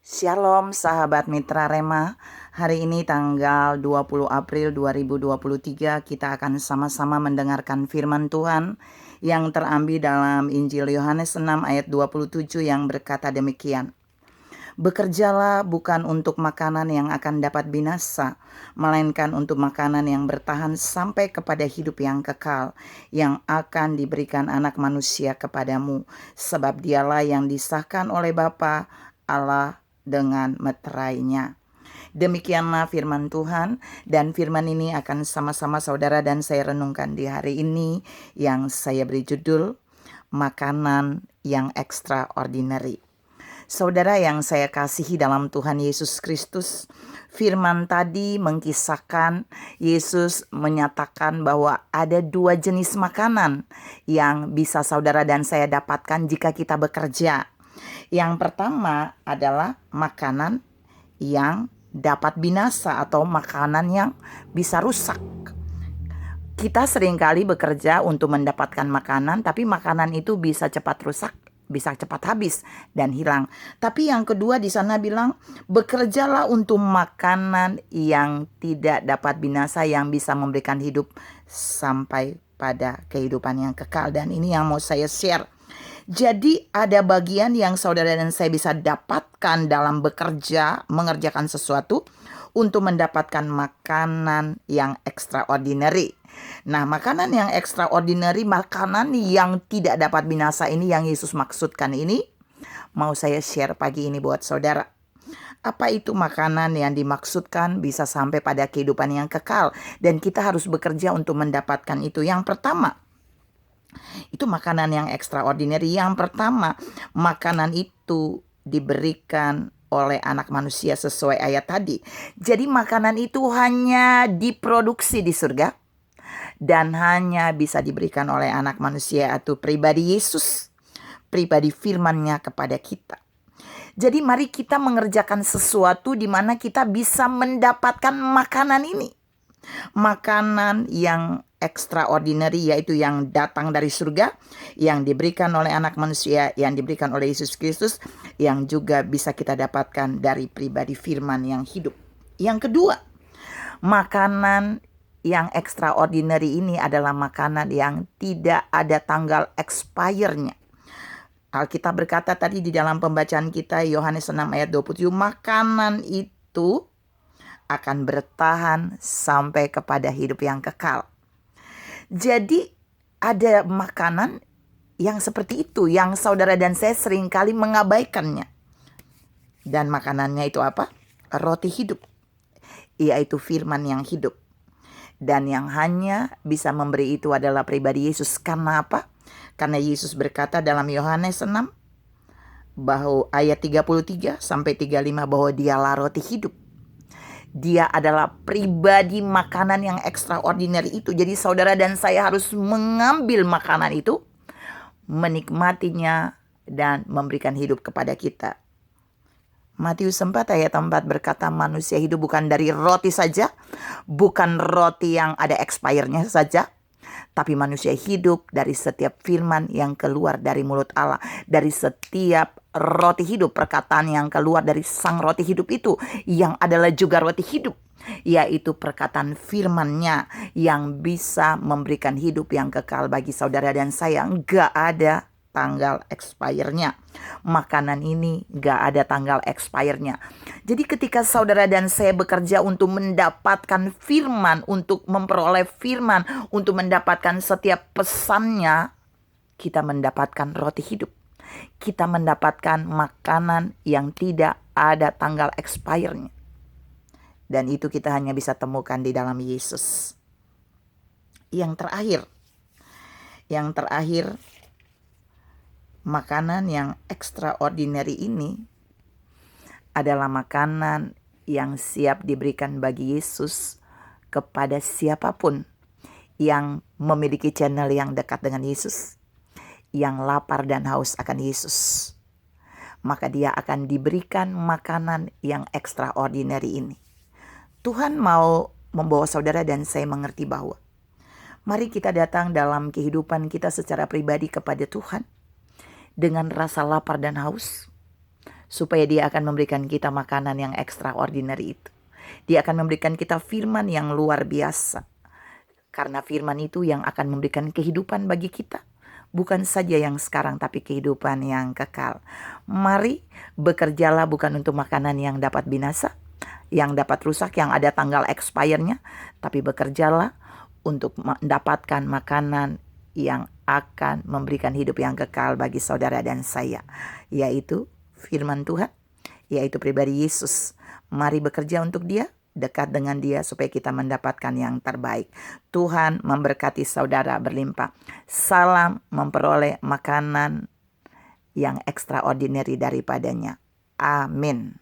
Shalom sahabat Mitra Rema. Hari ini tanggal 20 April 2023 kita akan sama-sama mendengarkan firman Tuhan yang terambil dalam Injil Yohanes 6 ayat 27 yang berkata demikian. Bekerjalah bukan untuk makanan yang akan dapat binasa, melainkan untuk makanan yang bertahan sampai kepada hidup yang kekal, yang akan diberikan Anak Manusia kepadamu, sebab dialah yang disahkan oleh Bapa Allah dengan meterainya. Demikianlah firman Tuhan, dan firman ini akan sama-sama saudara dan saya renungkan di hari ini yang saya beri judul Makanan yang Extraordinary. Saudara yang saya kasihi dalam Tuhan Yesus Kristus, firman tadi mengkisahkan Yesus menyatakan bahwa ada dua jenis makanan yang bisa saudara dan saya dapatkan jika kita bekerja. Yang pertama adalah makanan yang dapat binasa atau makanan yang bisa rusak. Kita seringkali bekerja untuk mendapatkan makanan, tapi makanan itu bisa cepat rusak, bisa cepat habis dan hilang. Tapi yang kedua di sana bilang, bekerjalah untuk makanan yang tidak dapat binasa, yang bisa memberikan hidup sampai pada kehidupan yang kekal. Dan ini yang mau saya share. Jadi ada bagian yang saudara dan saya bisa dapatkan dalam bekerja, mengerjakan sesuatu untuk mendapatkan makanan yang extraordinary. Nah, makanan yang extraordinary, makanan yang tidak dapat binasa ini yang Yesus maksudkan ini, mau saya share pagi ini buat saudara. Apa itu makanan yang dimaksudkan bisa sampai pada kehidupan yang kekal, dan kita harus bekerja untuk mendapatkan itu. Yang pertama, itu makanan yang extraordinary. Yang pertama, makanan itu diberikan oleh Anak Manusia sesuai ayat tadi. Jadi makanan itu hanya diproduksi di surga dan hanya bisa diberikan oleh Anak Manusia atau pribadi Yesus, pribadi firman-Nya kepada kita. Jadi mari kita mengerjakan sesuatu di mana kita bisa mendapatkan makanan ini. Makanan yang extraordinary, yaitu yang datang dari surga, yang diberikan oleh Anak Manusia, yang diberikan oleh Yesus Kristus, yang juga bisa kita dapatkan dari pribadi firman yang hidup. Yang kedua, makanan yang extraordinary ini adalah makanan yang tidak ada tanggal expire-nya. Alkitab berkata tadi di dalam pembacaan kita Yohanes 6 ayat 27, makanan itu akan bertahan sampai kepada hidup yang kekal. Jadi ada makanan yang seperti itu yang saudara dan saya seringkali mengabaikannya. Dan makanannya itu apa? Roti hidup, yaitu firman yang hidup. Dan yang hanya bisa memberi itu adalah pribadi Yesus. Karena apa? Karena Yesus berkata dalam Yohanes 6 bahwa ayat 33 sampai 35 bahwa dialah roti hidup. Dia adalah pribadi makanan yang extraordinary itu. Jadi saudara dan saya harus mengambil makanan itu, menikmatinya, dan memberikan hidup kepada kita. Matius 4 ayat 4 berkata, manusia hidup bukan dari roti saja, bukan roti yang ada expirednya saja, tapi manusia hidup dari setiap firman yang keluar dari mulut Allah. Dari setiap roti hidup, perkataan yang keluar dari sang roti hidup itu, yang adalah juga roti hidup, yaitu perkataan firman-Nya yang bisa memberikan hidup yang kekal bagi saudara dan saya. Gak ada tanggal expire-nya. Makanan ini gak ada tanggal expire-nya. Jadi ketika saudara dan saya bekerja untuk mendapatkan firman, untuk memperoleh firman, untuk mendapatkan setiap pesannya, kita mendapatkan roti hidup. Kita mendapatkan makanan yang tidak ada tanggal expire-nya. Dan itu kita hanya bisa temukan di dalam Yesus. Yang terakhir, makanan yang extraordinary ini adalah makanan yang siap diberikan bagi Yesus kepada siapapun yang memiliki channel yang dekat dengan Yesus, yang lapar dan haus akan Yesus. Maka dia akan diberikan makanan yang extraordinary ini. Tuhan mau membawa saudara dan saya mengerti bahwa mari kita datang dalam kehidupan kita secara pribadi kepada Tuhan dengan rasa lapar dan haus, supaya Dia akan memberikan kita makanan yang extraordinary itu. Dia akan memberikan kita firman yang luar biasa. Karena firman itu yang akan memberikan kehidupan bagi kita. Bukan saja yang sekarang, tapi kehidupan yang kekal. Mari bekerjalah bukan untuk makanan yang dapat binasa, yang dapat rusak, yang ada tanggal expire-nya, tapi bekerjalah untuk mendapatkan makanan yang akan memberikan hidup yang kekal bagi saudara dan saya, yaitu firman Tuhan, yaitu pribadi Yesus. Mari bekerja untuk Dia, dekat dengan Dia supaya kita mendapatkan yang terbaik. Tuhan memberkati saudara berlimpah. Salam memperoleh makanan yang extraordinary daripadanya. Amin.